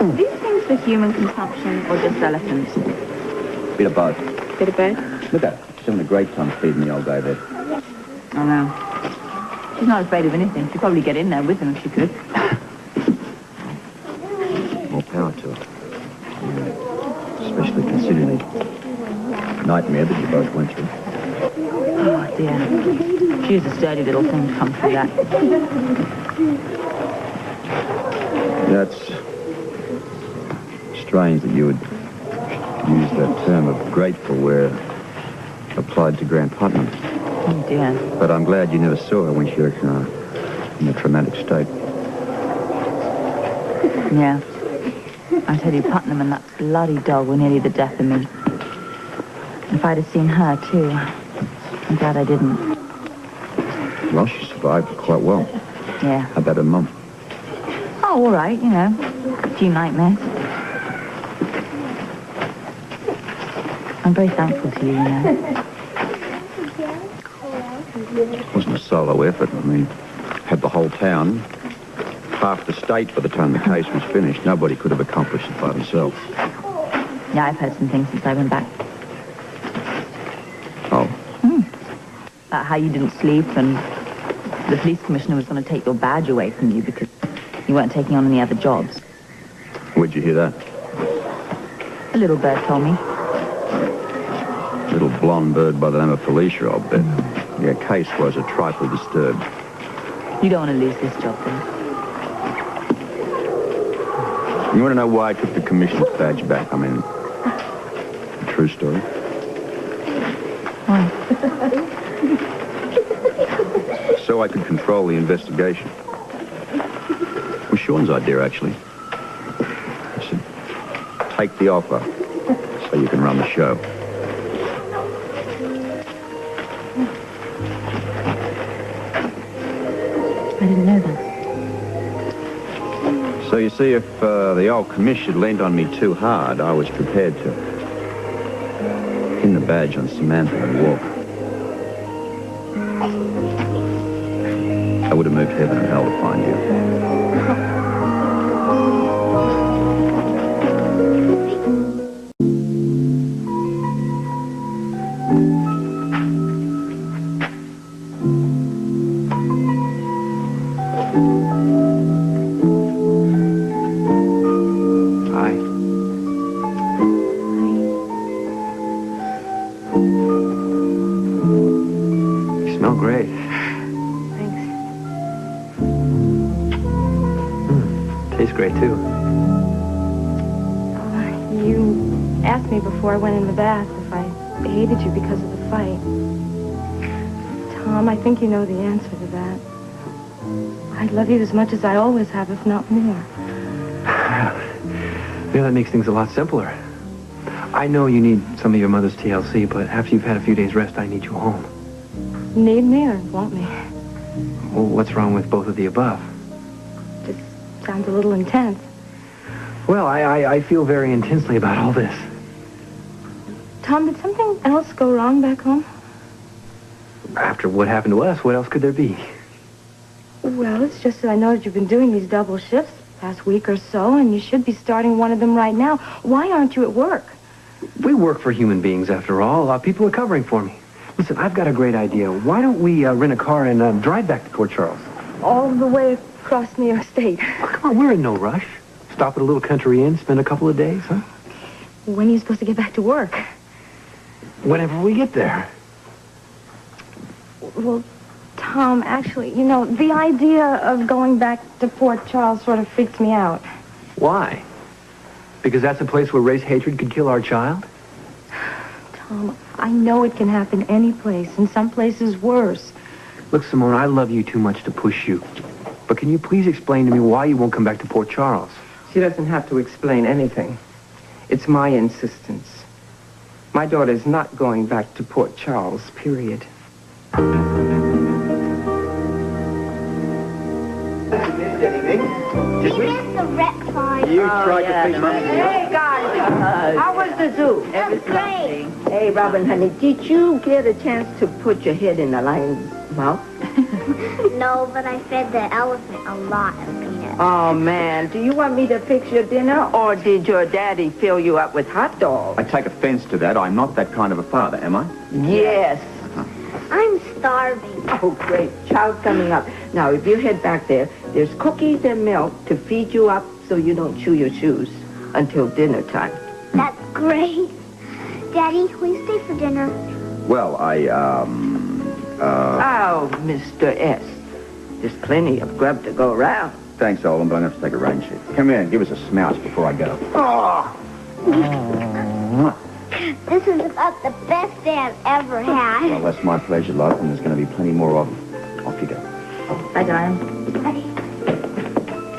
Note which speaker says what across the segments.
Speaker 1: Are these things for human consumption or just elephants?
Speaker 2: Bit of both.
Speaker 1: Bit of both?
Speaker 2: Look at her. She's having a great time feeding the old David.
Speaker 1: I know. She's not afraid of anything. She'd probably get in there with them if she could.
Speaker 2: More power to her. Especially considering the nightmare that you both went through.
Speaker 1: Oh, dear. She was a sturdy little thing to come through that.
Speaker 2: That's strange that you would use that term of grateful where applied to Grant Putnam.
Speaker 1: Oh, dear.
Speaker 2: But I'm glad you never saw her when she was in a traumatic state.
Speaker 1: Yeah. I tell you, Putnam and that bloody dog were nearly the death of me. If I'd have seen her, too, I'm glad I didn't.
Speaker 2: Well, she survived quite well.
Speaker 1: Yeah.
Speaker 2: How about her mum?
Speaker 1: Oh, all right, you know. A few nightmares. I'm very thankful to you, you know.
Speaker 2: It wasn't a solo effort. I mean, had the whole town, half the state by the time the case was finished. Nobody could have accomplished it by themselves.
Speaker 1: Yeah, I've heard some things since I went back.
Speaker 2: Oh.
Speaker 1: About how you didn't sleep and the police commissioner was going to take your badge away from you because you weren't taking on any other jobs.
Speaker 2: Where'd you hear that?
Speaker 1: A little bird told me.
Speaker 2: Little blonde bird by the name of Felicia, I'll bet. Yeah, case was a trifle disturbed.
Speaker 1: You don't want to lose this job, then.
Speaker 2: You want to know why I took the commissioner's badge back? I mean, a true story.
Speaker 1: Why?
Speaker 2: So I could control the investigation. It was Sean's idea, actually. I said, take the offer so you can run the show.
Speaker 1: I didn't know that.
Speaker 2: So you see, if the old commission leaned on me too hard, I was prepared to pin the badge on Samantha and walk. I would have moved heaven and hell to find you.
Speaker 3: Before I went in the bath if I hated you because of the fight. Tom, I think you know the answer to that. I love you as much as I always have, if not more.
Speaker 4: Yeah, that makes things a lot simpler. I know you need some of your mother's TLC, but after you've had a few days' rest, I need you home.
Speaker 3: Need me or want me?
Speaker 4: Well, what's wrong with both of the above?
Speaker 3: Just sounds a little intense.
Speaker 4: Well, I feel very intensely about all this.
Speaker 3: Tom, did something else go wrong back home?
Speaker 4: After what happened to us, what else could there be?
Speaker 3: Well, it's just that I know that you've been doing these double shifts the past week or so, and you should be starting one of them right now. Why aren't you at work?
Speaker 4: We work for human beings, after all. People are covering for me. Listen, I've got a great idea. Why don't we rent a car and drive back to Port Charles?
Speaker 3: All the way across New York State.
Speaker 4: Oh, come on, we're in no rush. Stop at a little country inn, spend a couple of days, huh?
Speaker 3: When are you supposed to get back to work?
Speaker 4: Whenever we get there.
Speaker 3: Well, Tom, actually, you know, the idea of going back to Port Charles sort of freaks me out.
Speaker 4: Why? Because that's a place where race hatred could kill our child?
Speaker 3: Tom, I know it can happen any place, and some places worse.
Speaker 4: Look, Simone, I love you too much to push you. But can you please explain to me why you won't come back to Port Charles?
Speaker 5: She doesn't have to explain anything. It's my insistence. My daughter's not going back to Port Charles, period.
Speaker 6: Did we miss the rat fight?
Speaker 2: You tried to pick Mum.
Speaker 7: Hey, guys, how was the zoo?
Speaker 6: That was great.
Speaker 7: Hey, Robin, honey, did you get a chance to put your head in the lion's mouth?
Speaker 6: No, but I fed the elephant a lot of peanuts.
Speaker 7: Oh, man, do you want me to fix your dinner, or did your daddy fill you up with hot dogs?
Speaker 2: I take offense to that. I'm not that kind of a father, am I?
Speaker 7: Yes.
Speaker 6: I'm starving.
Speaker 7: Oh, great. Chow's coming up. Now, if you head back there, there's cookies and milk to feed you up so you don't chew your shoes until dinner time.
Speaker 6: That's great. Daddy, will you stay for dinner?
Speaker 2: Well,
Speaker 7: Oh, Mr. S. There's plenty of grub to go around.
Speaker 2: Thanks, Olin, but I'm going to have to take a rain check. Come here and give us a smouch before I go. Oh!
Speaker 6: This is about the best day I've ever had.
Speaker 2: Well, that's my pleasure, love, and there's going to be plenty more of them. Off you go.
Speaker 1: Bye, Diane.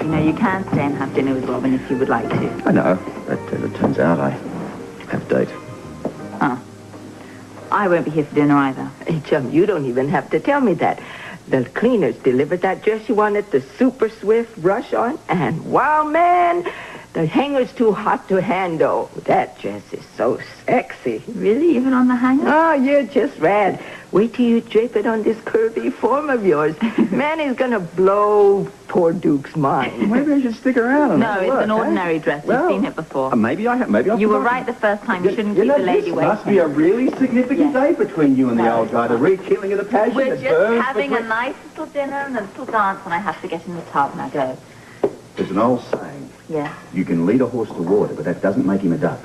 Speaker 1: You know, you can stay and have dinner with Robin if you would like to.
Speaker 2: I know, but it turns out I have a date.
Speaker 1: Oh. I won't be here for dinner either.
Speaker 7: Hey, Chum, you don't even have to tell me that. The cleaners delivered that dress you wanted the super swift rush on, and wow, man, the hanger's too hot to handle. That dress is so sexy.
Speaker 1: Really? Even on the hanger?
Speaker 7: Oh, you're just rad. Wait till you drape it on this curvy form of yours. Man, he's gonna blow poor Duke's mind.
Speaker 2: Maybe I should stick around and
Speaker 1: No,
Speaker 2: have a
Speaker 1: it's
Speaker 2: look,
Speaker 1: an ordinary dress.
Speaker 2: Well,
Speaker 1: You've seen it before.
Speaker 2: Maybe I have. Maybe I've
Speaker 1: You were
Speaker 2: forgotten.
Speaker 1: right the first time. You shouldn't
Speaker 2: You
Speaker 1: keep
Speaker 2: know,
Speaker 1: the lady
Speaker 2: this
Speaker 1: waiting.
Speaker 2: must be a really significant
Speaker 1: Yes.
Speaker 2: day between you and the
Speaker 1: No.
Speaker 2: old guy. The rekilling of the passion
Speaker 1: We're
Speaker 2: that
Speaker 1: just
Speaker 2: burns
Speaker 1: having
Speaker 2: between...
Speaker 1: a nice little dinner and a little dance, and I have to get in the tub. Now go.
Speaker 2: There's an old saying.
Speaker 1: Yeah.
Speaker 2: You can lead a horse to water, but that doesn't make him a duck.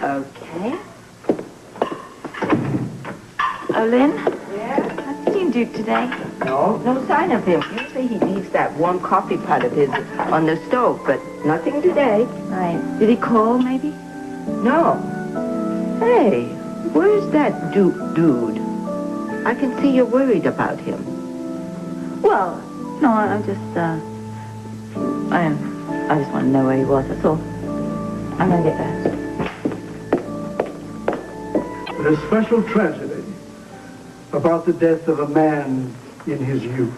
Speaker 1: Okay. Oh, Lynn?
Speaker 7: Yeah?
Speaker 1: Have you seen Duke today?
Speaker 7: No sign of him. Usually he leaves that warm coffee pot of his on the stove, but nothing today.
Speaker 1: Right. Did he call, maybe?
Speaker 7: No. Hey, where's that Duke dude? I can see you're worried about him.
Speaker 1: Well, no, I just, I just want to know where he was, that's all. I'm going to get there.
Speaker 8: A special tragedy about the death of a man in his youth.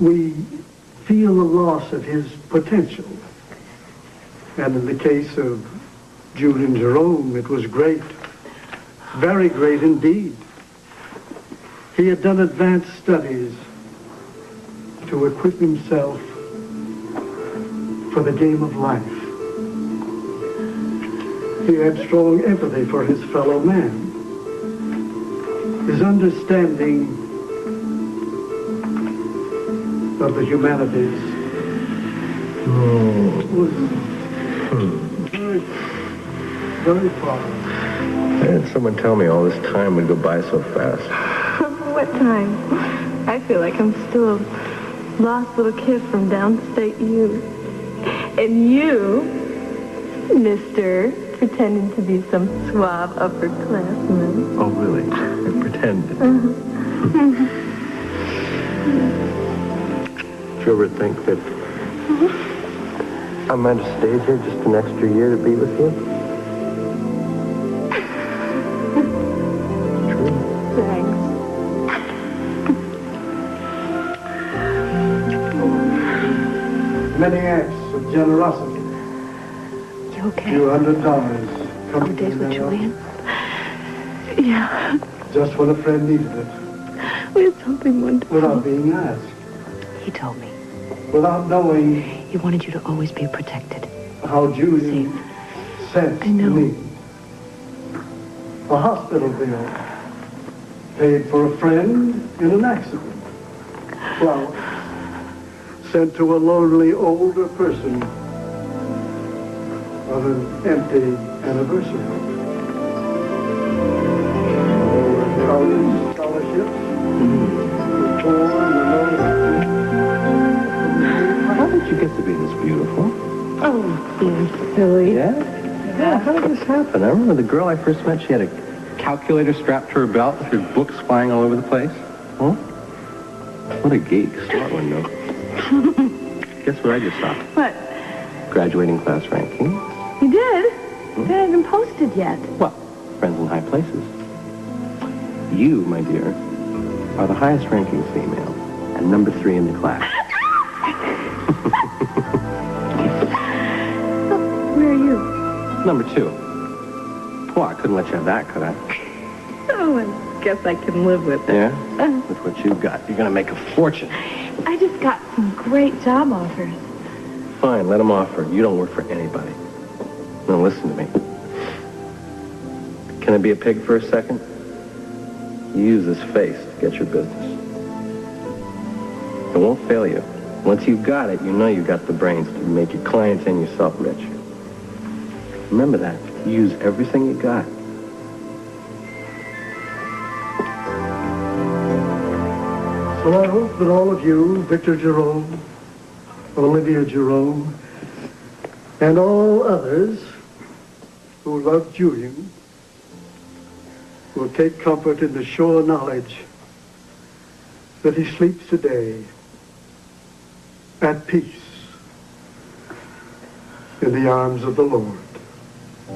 Speaker 8: We feel the loss of his potential. And in the case of Julian Jerome, it was great, very great indeed. He had done advanced studies to equip himself for the game of life. He had strong empathy for his fellow man. His understanding of the humanities was very, very far.
Speaker 9: And someone tell me all this time would go by so fast.
Speaker 3: What time? I feel like I'm still a lost little kid from downstate youth. And you, mister, pretending to be some suave upperclassman.
Speaker 9: Oh, really? I pretend. Did you ever think that I might have stayed here just an extra year to be with you? True.
Speaker 3: Thanks.
Speaker 8: Many acts of generosity.
Speaker 3: You okay?
Speaker 8: $200
Speaker 3: Couple days with Julian? Yeah.
Speaker 8: just when a friend needed it,
Speaker 3: We had something wonderful.
Speaker 8: without being asked,
Speaker 3: He told me.
Speaker 8: without knowing
Speaker 3: He wanted you to always be protected.
Speaker 8: how Julian sensed
Speaker 3: I know.
Speaker 8: me. A hospital bill paid for a friend in an accident. Flowers sent to a lonely older person on an empty anniversary. College scholarships. For the
Speaker 9: How did you get to be this beautiful?
Speaker 3: Oh, being silly.
Speaker 9: Yeah? Yeah, how did this happen? I remember the girl I first met, she had a calculator strapped to her belt with her books flying all over the place. Huh? What a geek. Smart one, though. Guess where I just saw?
Speaker 3: What?
Speaker 9: Graduating class ranking.
Speaker 3: You did? They haven't even posted yet.
Speaker 9: Well, friends in high places. You, my dear, are the highest ranking female and number 3 in the class.
Speaker 3: Where are you?
Speaker 9: Number 2. Well, I couldn't let you have that, could I?
Speaker 3: Oh, my guess I can live with it.
Speaker 9: Yeah? With what you've got, you're going to make a fortune.
Speaker 3: I just got some great job offers.
Speaker 9: Fine, let them offer. You don't work for anybody. Now listen to me. Can I be a pig for a second? You use this face to get your business. It won't fail you. Once you've got it, you know you've got the brains to make your clients and yourself rich. Remember that. You use everything you got.
Speaker 8: So I hope that all of you, Victor Jerome, Olivia Jerome, and all others who love Julian will take comfort in the sure knowledge that he sleeps today at peace in the arms of the Lord.